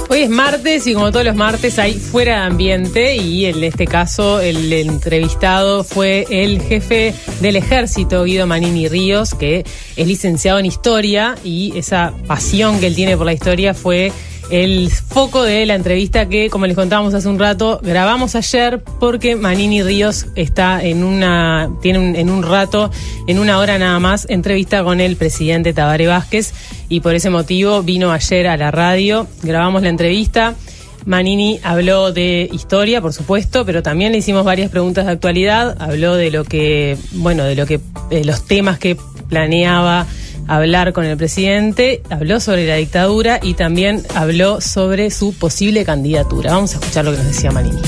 Hoy es martes y como todos los martes hay Fuera de Ambiente y en este caso el entrevistado fue el jefe del Ejército, Guido Manini Ríos, que es licenciado en Historia y esa pasión que él tiene por la historia fue el foco de la entrevista que, como les contábamos hace un rato, grabamos ayer porque Manini Ríos está en una hora nada más, entrevista con el presidente Tabaré Vázquez y por ese motivo vino ayer a la radio, grabamos la entrevista. Manini habló de historia, por supuesto, pero también le hicimos varias preguntas de actualidad, habló de los temas que planeaba hablar con el presidente, habló sobre la dictadura y también habló sobre su posible candidatura. Vamos a escuchar lo que nos decía Manini.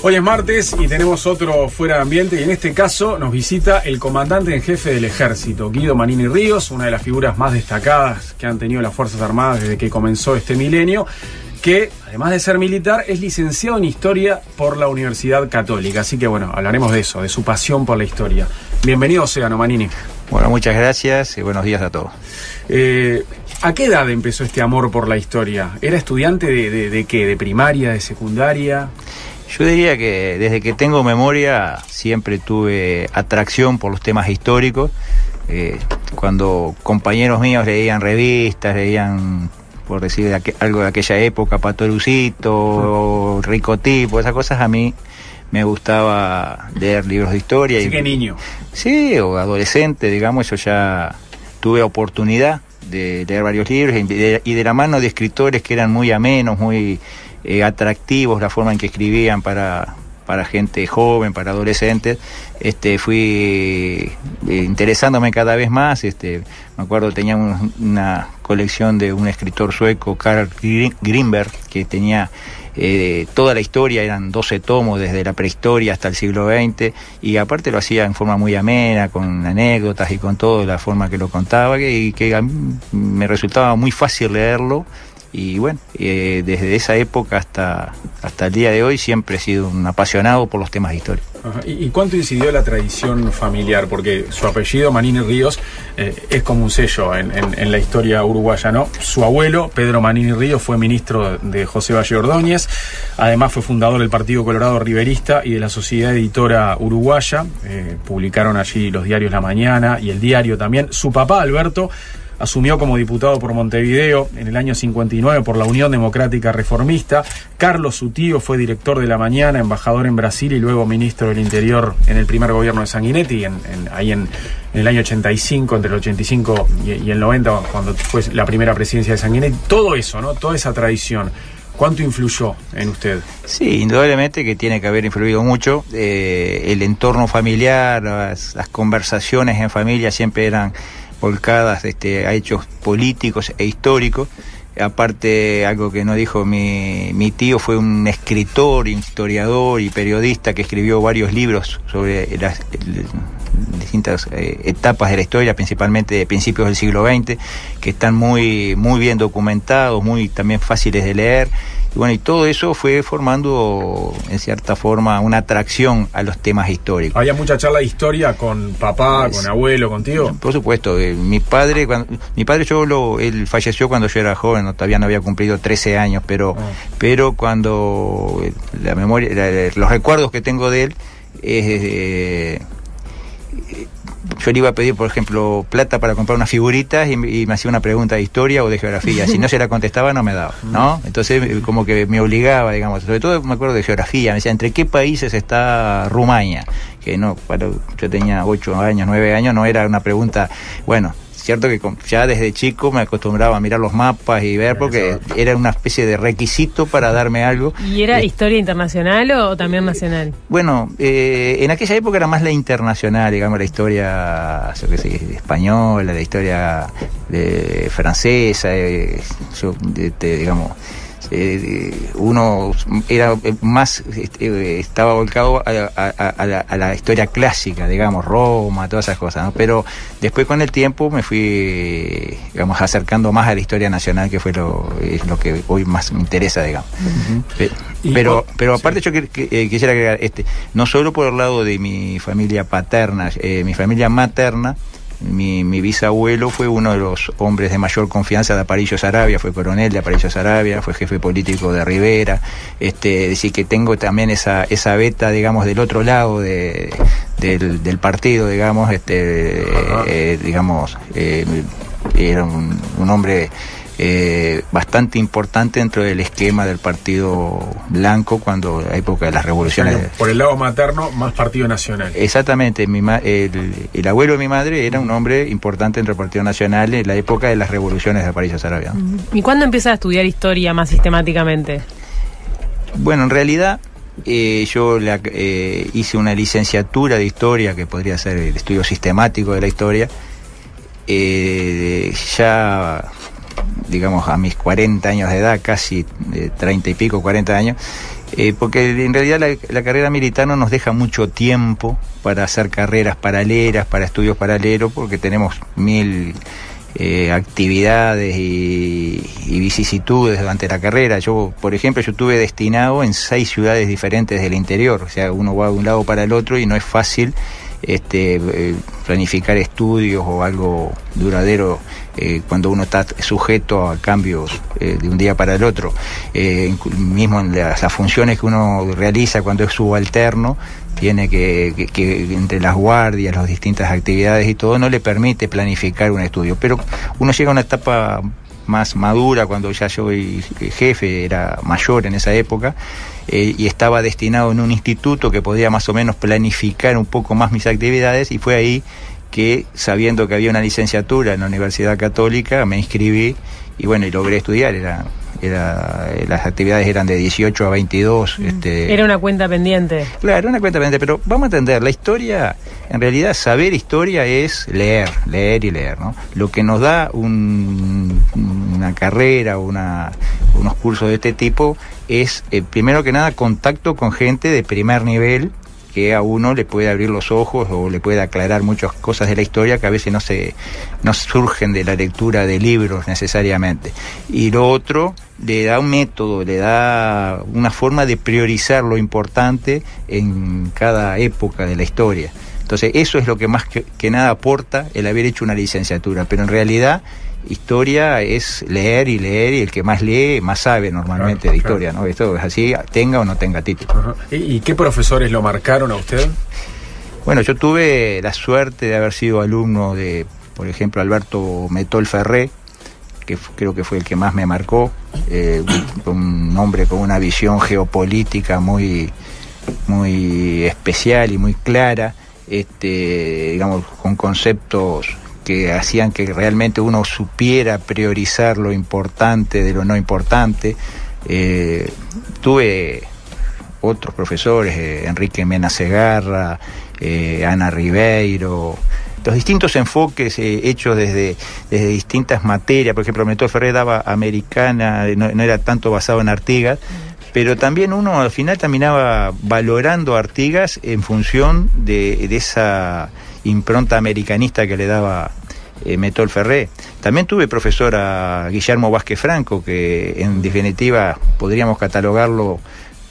Hoy es martes y tenemos otro Fuera de Ambiente y en este caso nos visita el comandante en jefe del Ejército, Guido Manini Ríos, una de las figuras más destacadas que han tenido las Fuerzas Armadas desde que comenzó este milenio, que además de ser militar es licenciado en Historia por la Universidad Católica. Así que bueno, hablaremos de eso, de su pasión por la historia. Bienvenido, Océano Manini. Bueno, muchas gracias y buenos días a todos. ¿A qué edad empezó este amor por la historia? ¿Era estudiante de qué? ¿De primaria, de secundaria? Yo diría que desde que tengo memoria siempre tuve atracción por los temas históricos. Cuando compañeros míos leían revistas, leían, por decir algo de aquella época, Pato Lucito, Rico Tipo, esas cosas, a mí me gustaba leer libros de historia. ¿Así que niño? Sí, o adolescente, digamos, yo ya tuve oportunidad de leer varios libros y de la mano de escritores que eran muy amenos, muy atractivos, la forma en que escribían para gente joven, para adolescentes. Fui interesándome cada vez más. Me acuerdo, tenía una colección de un escritor sueco, Carl Grimberg, que tenía toda la historia, eran 12 tomos desde la prehistoria hasta el siglo XX, y aparte lo hacía en forma muy amena, con anécdotas y con todo, la forma que lo contaba, y que a mí me resultaba muy fácil leerlo. Y bueno, desde esa época hasta el día de hoy siempre he sido un apasionado por los temas históricos. Ajá. ¿Y cuánto incidió la tradición familiar? Porque su apellido, Manini Ríos, es como un sello en la historia uruguaya, ¿no? Su abuelo, Pedro Manini Ríos, fue ministro de José Valle Ordóñez. Además fue fundador del Partido Colorado Riverista y de la Sociedad Editora Uruguaya. Publicaron allí los diarios La Mañana y El Diario también. Su papá, Alberto, asumió como diputado por Montevideo en el año 59 por la Unión Democrática Reformista. Carlos, su tío, fue director de La Mañana, embajador en Brasil y luego ministro del Interior en el primer gobierno de Sanguinetti, ahí en el año 85, entre el 85 y el 90, cuando fue la primera presidencia de Sanguinetti. Todo eso, ¿no? Toda esa tradición, ¿cuánto influyó en usted? Sí, indudablemente que tiene que haber influido mucho. El entorno familiar, las conversaciones en familia siempre eran volcadas a hechos políticos e históricos. Aparte, algo que no dijo mi tío, fue un escritor, historiador y periodista que escribió varios libros sobre las distintas etapas de la historia, principalmente de principios del siglo XX, que están muy, muy bien documentados, muy también fáciles de leer. Y bueno, y todo eso fue formando, en cierta forma, una atracción a los temas históricos. ¿Había mucha charla de historia con papá, con abuelo, contigo? Por supuesto. Mi padre, él falleció cuando yo era joven, todavía no había cumplido 13 años, pero cuando la memoria, los recuerdos que tengo de él es yo le iba a pedir, por ejemplo, plata para comprar unas figuritas y me hacía una pregunta de historia o de geografía. Si no se la contestaba, no me daba, ¿no? Entonces, como que me obligaba, digamos. Sobre todo me acuerdo de geografía. Me decía, ¿entre qué países está Rumania? Que no, cuando yo tenía 8 años, 9 años, no era una pregunta. Bueno, cierto que ya desde chico me acostumbraba a mirar los mapas y ver, porque era una especie de requisito para darme algo. ¿Y era historia internacional o también nacional? Bueno, en aquella época era más la internacional, digamos, la historia, yo qué sé, española, la historia francesa, digamos. Uno era más estaba volcado a la historia clásica, digamos, Roma, todas esas cosas, ¿no? Pero después con el tiempo me fui, digamos, acercando más a la historia nacional, que fue lo que hoy más me interesa, digamos. Uh-huh. Pero aparte sí, yo quisiera agregar, no solo por el lado de mi familia paterna, mi familia materna, mi bisabuelo fue uno de los hombres de mayor confianza de Aparicio Saravia, fue coronel de Aparicio Saravia, fue jefe político de Rivera, es decir, que tengo también esa beta, digamos, del otro lado del partido, digamos, era un hombre bastante importante dentro del esquema del Partido Blanco cuando la época de las revoluciones. Por el lado materno, más Partido Nacional. Exactamente, el abuelo de mi madre era un hombre importante dentro del Partido Nacional en la época de las revoluciones de Aparicio Saravia. ¿Y cuándo empiezas a estudiar historia más sistemáticamente? Bueno, en realidad yo hice una licenciatura de historia, que podría ser el estudio sistemático de la historia, ya digamos a mis 40 años de edad, casi 30 y pico, 40 años, porque en realidad la carrera militar no nos deja mucho tiempo para hacer carreras paralelas, para estudios paralelos, porque tenemos 1000 actividades y vicisitudes durante la carrera. Yo, por ejemplo, estuve destinado en 6 ciudades diferentes del interior, o sea, uno va de un lado para el otro y no es fácil planificar estudios o algo duradero cuando uno está sujeto a cambios de un día para el otro. Mismo en las funciones que uno realiza cuando es subalterno, tiene que entre las guardias, las distintas actividades y todo, no le permite planificar un estudio. Pero uno llega a una etapa más madura, cuando ya soy jefe, era mayor en esa época, y estaba destinado en un instituto que podía más o menos planificar un poco más mis actividades, y fue ahí que, sabiendo que había una licenciatura en la Universidad Católica, me inscribí y bueno, y logré estudiar. Las actividades eran de 18 a 22. Era una cuenta pendiente. Claro, una cuenta pendiente, pero vamos a entender, la historia, en realidad saber historia es leer y leer, ¿no? Lo que nos da una carrera, unos cursos de este tipo es, primero que nada, contacto con gente de primer nivel, que a uno le puede abrir los ojos o le puede aclarar muchas cosas de la historia que a veces no surgen de la lectura de libros necesariamente. Y lo otro, le da un método, le da una forma de priorizar lo importante en cada época de la historia. Entonces eso es lo que más que nada aporta el haber hecho una licenciatura, pero en realidad historia es leer, y el que más lee más sabe normalmente de historia, ¿no? Esto es así, tenga o no tenga título. Ajá. ¿Y qué profesores lo marcaron a usted? Bueno, yo tuve la suerte de haber sido alumno de, por ejemplo, Alberto Metol Ferré, que creo que fue el que más me marcó, un hombre con una visión geopolítica muy especial y muy clara, digamos, con conceptos que hacían que realmente uno supiera priorizar lo importante de lo no importante. Tuve otros profesores, Enrique Mena Segarra, Ana Ribeiro, los distintos enfoques hechos desde distintas materias. Por ejemplo, Metol Ferré daba americana, no era tanto basado en Artigas, pero también uno al final terminaba valorando a Artigas en función de esa impronta americanista que le daba Metol Ferré. También tuve profesor a Guillermo Vázquez Franco, que en definitiva podríamos catalogarlo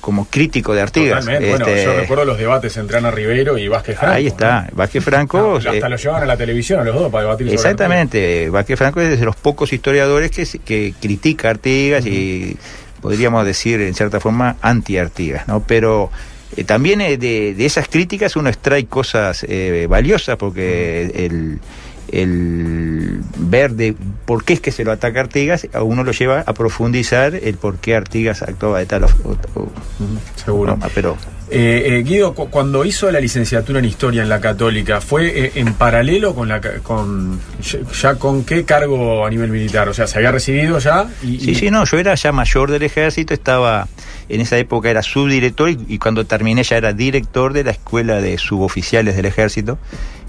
como crítico de Artigas. Totalmente. Bueno, yo recuerdo los debates entre Ana Ribeiro y Vázquez Franco. Ahí está, ¿no? Vázquez Franco... hasta lo llevaban a la televisión a los dos para debatir sobre exactamente, Vázquez Franco es de los pocos historiadores que critica a Artigas y podríamos decir en cierta forma anti-Artigas, ¿no? Pero también de esas críticas uno extrae cosas valiosas, porque el ver de por qué es que se lo ataca a Artigas a uno lo lleva a profundizar el por qué Artigas actuaba de tal seguro. No, pero Guido, cuando hizo la licenciatura en Historia en la Católica, ¿fue en paralelo con qué cargo a nivel militar? O sea, ¿se había recibido ya? Sí, no, yo era ya mayor del ejército, estaba, en esa época era subdirector y cuando terminé ya era director de la Escuela de Suboficiales del Ejército.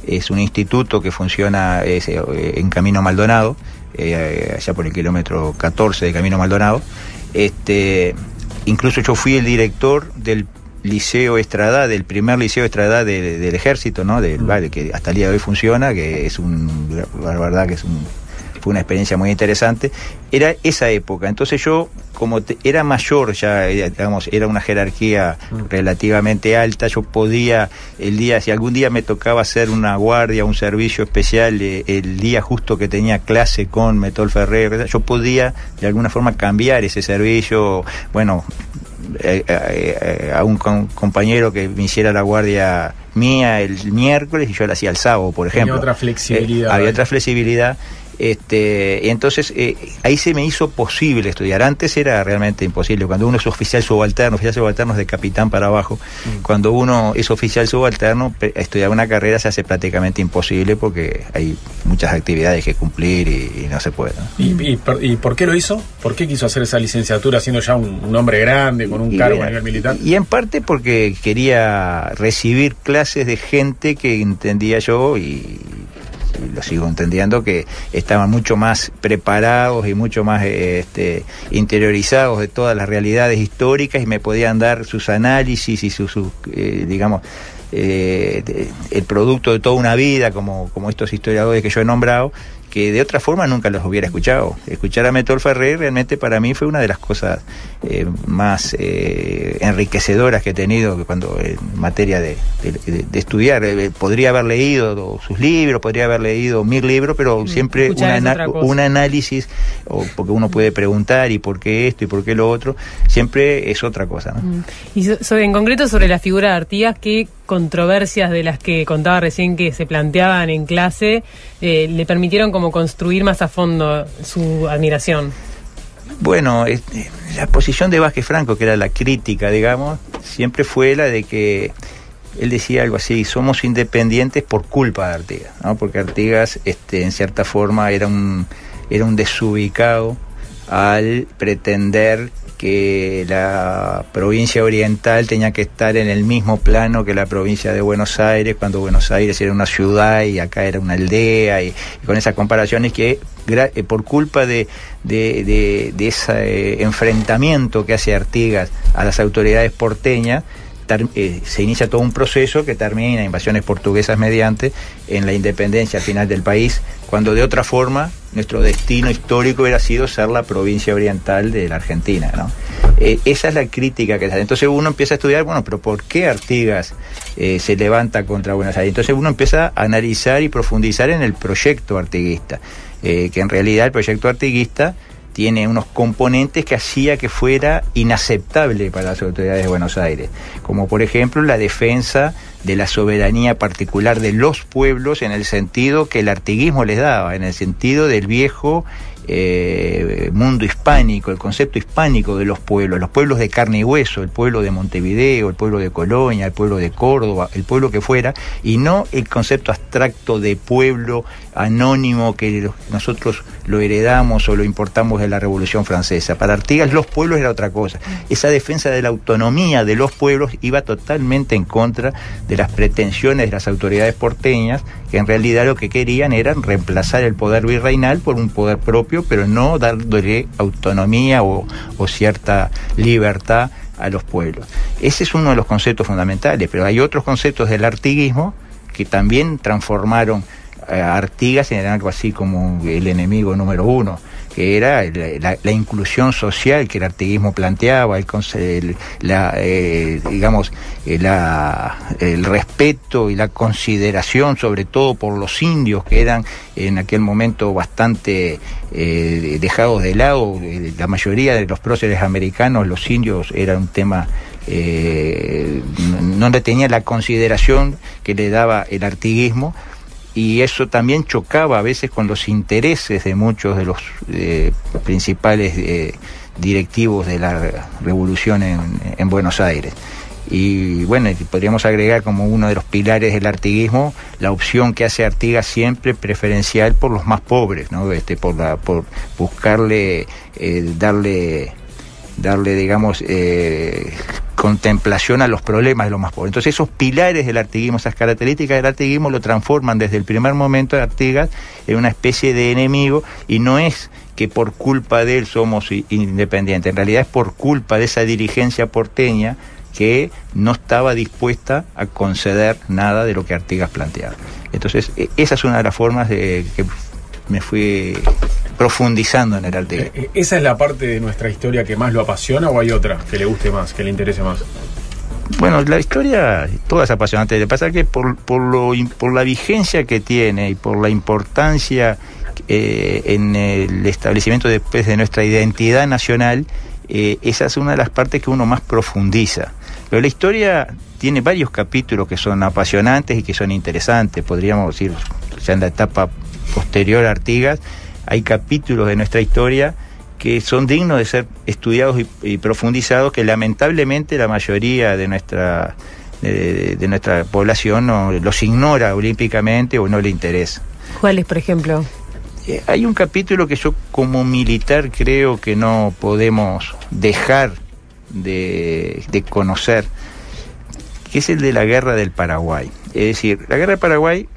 Es un instituto que funciona en Camino Maldonado, allá por el kilómetro 14 de Camino Maldonado. Incluso yo fui el director del Liceo Estradá, del primer Liceo Estradá del Ejército, ¿no? Que hasta el día de hoy funciona, que es la verdad que es un fue una experiencia muy interesante. Era esa época, entonces yo, como era mayor ya, digamos, era una jerarquía relativamente alta, yo podía, si algún día me tocaba hacer una guardia, un servicio especial, el día justo que tenía clase con Metol Ferrer, yo podía de alguna forma cambiar ese servicio, bueno, a un compañero que me hiciera la guardia mía el miércoles y yo la hacía el sábado, por ejemplo. Había otra flexibilidad. Había otra flexibilidad. Y entonces ahí se me hizo posible estudiar. Antes era realmente imposible. Cuando uno es oficial subalterno es de capitán para abajo. Cuando uno es oficial subalterno, estudiar una carrera se hace prácticamente imposible porque hay muchas actividades que cumplir y no se puede, ¿no? ¿Y por qué lo hizo? ¿Por qué quiso hacer esa licenciatura siendo ya un hombre grande, con un cargo a nivel militar? Y en parte porque quería recibir clases de gente que entendía yo y lo sigo entendiendo, que estaban mucho más preparados y mucho más interiorizados de todas las realidades históricas y me podían dar sus análisis y digamos, el producto de toda una vida, como estos historiadores que yo he nombrado, que de otra forma nunca los hubiera escuchado. Escuchar a Metol Ferrer realmente para mí fue una de las cosas más enriquecedoras que he tenido cuando en materia de estudiar. Podría haber leído sus libros, podría haber leído 1000 libros, pero siempre un análisis, porque uno puede preguntar y por qué esto y por qué lo otro, siempre es otra cosa, ¿no? Y en concreto sobre la figura de Artigas, ¿qué controversias de las que contaba recién que se planteaban en clase le permitieron como construir más a fondo su admiración? Bueno, la posición de Vázquez Franco, que era la crítica, digamos, siempre fue la de que él decía algo así: somos independientes por culpa de Artigas, ¿no? Porque Artigas, en cierta forma, era un desubicado al pretender que la provincia oriental tenía que estar en el mismo plano que la provincia de Buenos Aires, cuando Buenos Aires era una ciudad y acá era una aldea, y con esas comparaciones que por culpa de ese enfrentamiento que hace Artigas a las autoridades porteñas, se inicia todo un proceso que termina, invasiones portuguesas mediante, en la independencia al final del país, cuando de otra forma nuestro destino histórico hubiera sido ser la provincia oriental de la Argentina, ¿no? Esa es la crítica que se hace. Entonces uno empieza a estudiar, bueno, pero ¿por qué Artigas se levanta contra Buenos Aires? Entonces uno empieza a analizar y profundizar en el proyecto artiguista, que en realidad el proyecto artiguista tiene unos componentes que hacía que fuera inaceptable para las autoridades de Buenos Aires, como por ejemplo la defensa de la soberanía particular de los pueblos en el sentido que el artiguismo les daba, en el sentido del viejo mundo hispánico, el concepto hispánico de los pueblos de carne y hueso, el pueblo de Montevideo, el pueblo de Colonia, el pueblo de Córdoba, el pueblo que fuera, y no el concepto abstracto de pueblo anónimo que nosotros lo heredamos o lo importamos de la Revolución Francesa. Para Artigas los pueblos era otra cosa. Esa defensa de la autonomía de los pueblos iba totalmente en contra de las pretensiones de las autoridades porteñas, que en realidad lo que querían era reemplazar el poder virreinal por un poder propio, pero no dándole autonomía o cierta libertad a los pueblos. Ese es uno de los conceptos fundamentales, pero hay otros conceptos del artiguismo que también transformaron a Artigas en algo así como el enemigo número uno, que era la inclusión social que el artiguismo planteaba, el respeto y la consideración sobre todo por los indios, que eran en aquel momento bastante dejados de lado. La mayoría de los próceres americanos, los indios eran un tema, no le tenía la consideración que le daba el artiguismo, y eso también chocaba a veces con los intereses de muchos de los principales directivos de la revolución en Buenos Aires. Y bueno, podríamos agregar como uno de los pilares del artiguismo la opción que hace Artigas siempre preferencial por los más pobres, ¿no? Por buscarle darle digamos contemplación a los problemas de los más pobres. Entonces esos pilares del artiguismo, esas características del artiguismo lo transforman desde el primer momento de Artigas en una especie de enemigo, y no es que por culpa de él somos independientes, en realidad es por culpa de esa dirigencia porteña que no estaba dispuesta a conceder nada de lo que Artigas planteaba. Entonces esa es una de las formas de que me fui profundizando en el Artigas. ¿Esa es la parte de nuestra historia que más lo apasiona o hay otra que le guste más, que le interese más? Bueno, la historia toda es apasionante. Lo que pasa es que por la vigencia que tiene y por la importancia en el establecimiento después de nuestra identidad nacional, esa es una de las partes que uno más profundiza. Pero la historia tiene varios capítulos que son apasionantes y que son interesantes. Podríamos decir, ya en la etapa posterior a Artigas, hay capítulos de nuestra historia que son dignos de ser estudiados y profundizados, que lamentablemente la mayoría de nuestra población los ignora olímpicamente o no le interesa. ¿Cuáles, por ejemplo? Hay un capítulo que yo como militar creo que no podemos dejar de conocer, que es el de la Guerra del Paraguay. Es decir, la Guerra del Paraguay,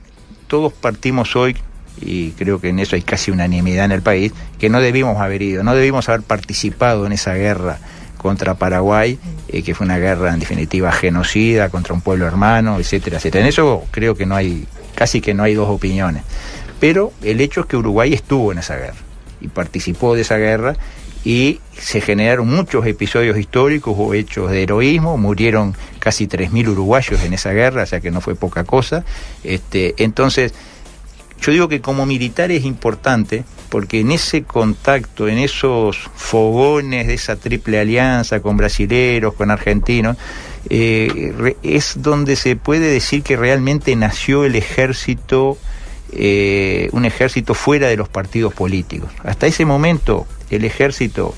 todos partimos hoy, y creo que en eso hay casi unanimidad en el país, que no debimos haber ido, no debimos haber participado en esa guerra contra Paraguay, que fue una guerra en definitiva genocida contra un pueblo hermano, etcétera, etcétera. En eso creo que casi que no hay dos opiniones. Pero el hecho es que Uruguay estuvo en esa guerra y participó de esa guerra, y se generaron muchos episodios históricos o hechos de heroísmo. Murieron casi 3.000 uruguayos en esa guerra, o sea que no fue poca cosa. Entonces, yo digo que como militar es importante, porque en ese contacto, en esos fogones de esa triple alianza con brasileros, con argentinos, es donde se puede decir que realmente nació el ejército, un ejército fuera de los partidos políticos. Hasta ese momento el ejército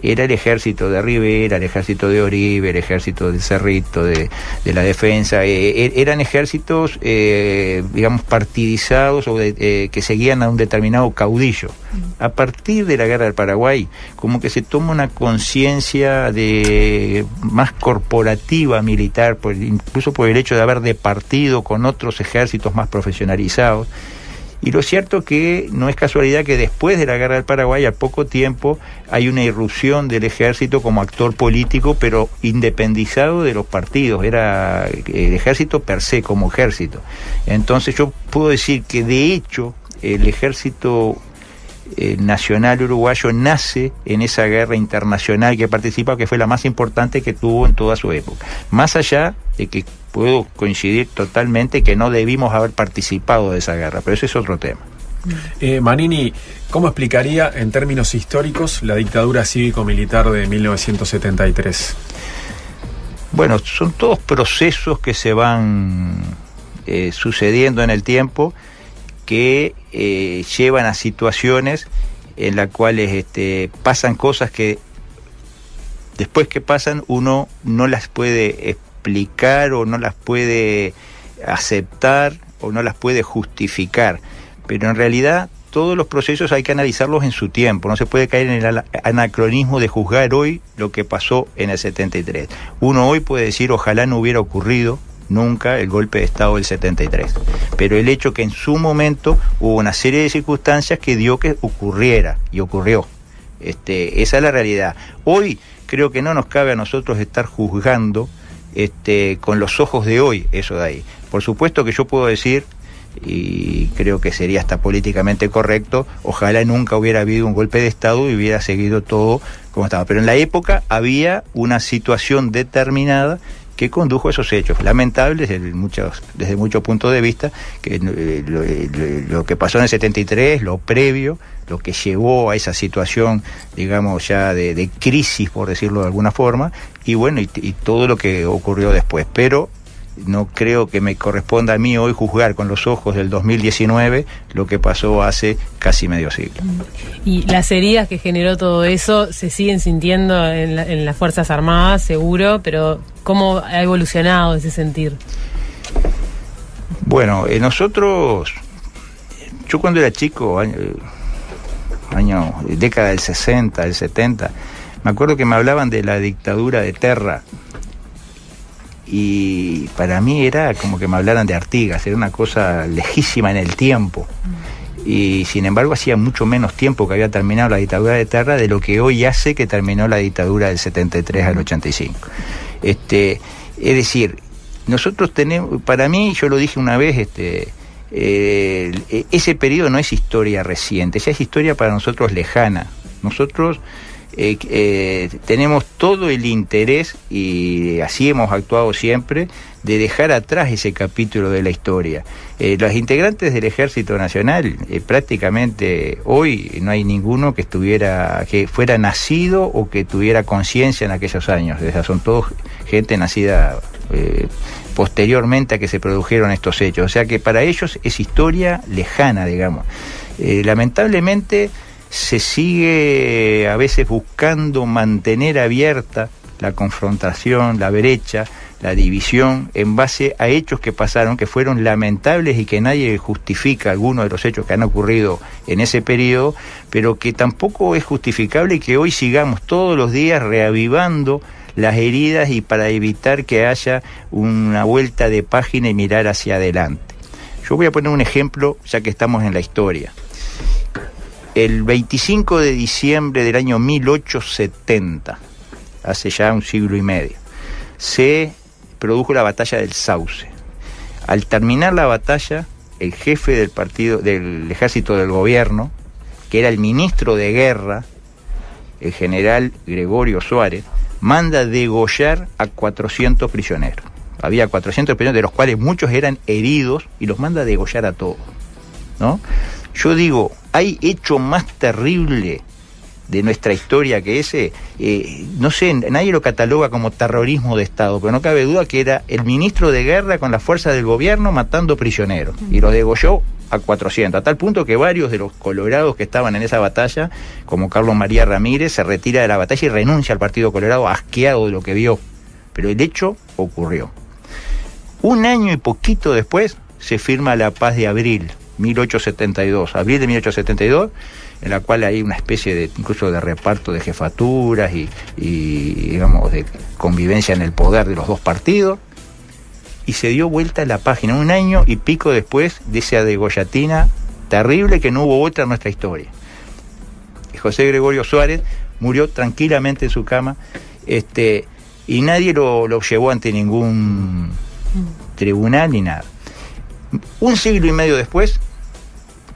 era el ejército de Rivera, el ejército de Oribe, el ejército de Cerrito, de la defensa, eran ejércitos, digamos, partidizados o que seguían a un determinado caudillo. A partir de la Guerra del Paraguay, como que se toma una conciencia más corporativa militar, incluso por el hecho de haber departido con otros ejércitos más profesionalizados. Y lo cierto que no es casualidad que después de la Guerra del Paraguay, al poco tiempo, hay una irrupción del ejército como actor político, pero independizado de los partidos. Era el ejército per se, como ejército. Entonces yo puedo decir que de hecho el ejército nacional uruguayo nace en esa guerra internacional que participa, que fue la más importante que tuvo en toda su época. Más allá de que puedo coincidir totalmente que no debimos haber participado de esa guerra, pero ese es otro tema. Manini, ¿cómo explicaría en términos históricos la dictadura cívico-militar de 1973? Bueno, son todos procesos que se van sucediendo en el tiempo, que llevan a situaciones en las cuales pasan cosas que después que pasan uno no las puede explicar o no las puede aceptar o no las puede justificar, pero en realidad todos los procesos hay que analizarlos en su tiempo. No se puede caer en el anacronismo de juzgar hoy lo que pasó en el 73. Uno hoy puede decir ojalá no hubiera ocurrido nunca el golpe de Estado del 73, pero el hecho que en su momento hubo una serie de circunstancias que dio que ocurriera, y ocurrió. Esa es la realidad. Hoy creo que no nos cabe a nosotros estar juzgando con los ojos de hoy eso de ahí. Por supuesto que yo puedo decir, y creo que sería hasta políticamente correcto, ojalá nunca hubiera habido un golpe de Estado y hubiera seguido todo como estaba, pero en la época había una situación determinada que condujo a esos hechos lamentables desde muchos puntos de vista, que lo que pasó en el 73, lo previo, lo que llevó a esa situación, digamos, ya de crisis, por decirlo de alguna forma, y bueno, y todo lo que ocurrió después. Pero no creo que me corresponda a mí hoy juzgar con los ojos del 2019 lo que pasó hace casi medio siglo. Y las heridas que generó todo eso se siguen sintiendo en las Fuerzas Armadas, seguro, pero ¿cómo ha evolucionado ese sentir? Bueno, nosotros, yo cuando era chico, década del 60, del 70, me acuerdo que me hablaban de la dictadura de Terra, y para mí era como que me hablaran de Artigas, era una cosa lejísima en el tiempo, y sin embargo hacía mucho menos tiempo que había terminado la dictadura de Terra de lo que hoy hace que terminó la dictadura del 73 al 85. Es decir, nosotros tenemos, para mí, yo lo dije una vez, ese periodo no es historia reciente, esa es historia para nosotros lejana. Nosotros tenemos todo el interés, y así hemos actuado siempre, de dejar atrás ese capítulo de la historia. Los integrantes del Ejército Nacional, prácticamente hoy no hay ninguno que fuera nacido o que tuviera conciencia en aquellos años. Son todos gente nacida posteriormente a que se produjeron estos hechos. O sea que para ellos es historia lejana, digamos. Lamentablemente se sigue a veces buscando mantener abierta la confrontación, la brecha, la división, en base a hechos que pasaron, que fueron lamentables y que nadie justifica algunos de los hechos que han ocurrido en ese periodo, pero que tampoco es justificable que hoy sigamos todos los días reavivando las heridas y para evitar que haya una vuelta de página y mirar hacia adelante. Yo voy a poner un ejemplo, ya que estamos en la historia. El 25 de diciembre del año 1870, hace ya un siglo y medio, se produjo la batalla del Sauce. Al terminar la batalla, el jefe del ejército del gobierno, que era el ministro de guerra, el general Gregorio Suárez, manda degollar a 400 prisioneros. Había 400 prisioneros, de los cuales muchos eran heridos, y los manda a degollar a todos, ¿no? Yo digo, ¿hay hecho más terrible de nuestra historia que ese? No sé, nadie lo cataloga como terrorismo de Estado, pero no cabe duda que era el ministro de guerra con la fuerza del gobierno matando prisioneros, y los degolló a 400, a tal punto que varios de los colorados que estaban en esa batalla, como Carlos María Ramírez, se retira de la batalla y renuncia al Partido Colorado, asqueado de lo que vio. Pero el hecho ocurrió. Un año y poquito después se firma la Paz de Abril, 1872, abril de 1872, en la cual hay una especie de, incluso de reparto de jefaturas y digamos, de convivencia en el poder de los dos partidos, y se dio vuelta la página, un año y pico después de esa degollatina terrible que no hubo otra en nuestra historia. José Gregorio Suárez murió tranquilamente en su cama, y nadie lo llevó ante ningún tribunal ni nada. Un siglo y medio después,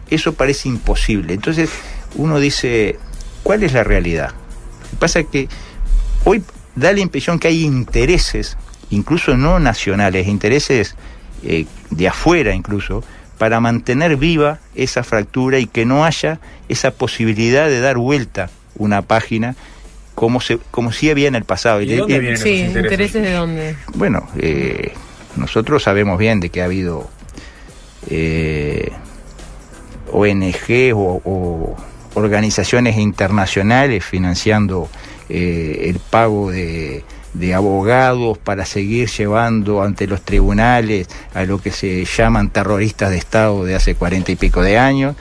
eso parece imposible. Entonces uno dice, ¿cuál es la realidad? Lo que pasa es que hoy da la impresión que hay intereses, incluso no nacionales, intereses de afuera incluso, para mantener viva esa fractura y que no haya esa posibilidad de dar vuelta una página como sí había en el pasado. ¿Y de dónde vienen esos intereses? ¿Intereses de dónde? Bueno, nosotros sabemos bien de que ha habido ONG o organizaciones internacionales financiando el pago de abogados para seguir llevando ante los tribunales a lo que se llaman terroristas de Estado de hace 40 y pico de años.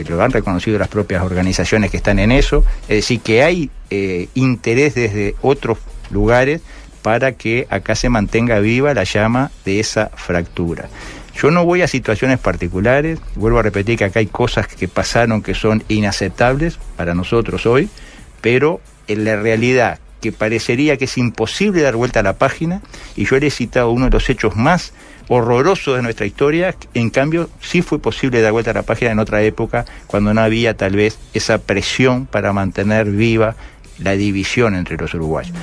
Lo han reconocido las propias organizaciones que están en eso. Es decir, que hay interés desde otros lugares para que acá se mantenga viva la llama de esa fractura. Yo no voy a situaciones particulares, vuelvo a repetir que acá hay cosas que pasaron que son inaceptables para nosotros hoy, pero en la realidad que parecería que es imposible dar vuelta a la página, y yo le he citado uno de los hechos más horrorosos de nuestra historia, en cambio sí fue posible dar vuelta a la página en otra época, cuando no había tal vez esa presión para mantener viva la división entre los uruguayos.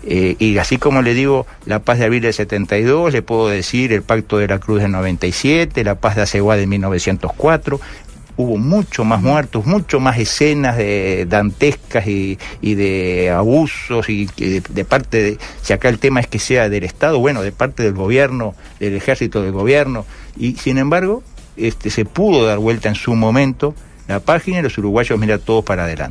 Y así como le digo la Paz de Abril del 72, le puedo decir el Pacto de la Cruz del 97, la Paz de Aceguá de 1904, hubo mucho más muertos, mucho más escenas dantescas y de abusos y de parte de, si acá el tema es que sea del Estado, bueno, de parte del gobierno, del ejército del gobierno, y sin embargo se pudo dar vuelta en su momento la página y los uruguayos miran todos para adelante.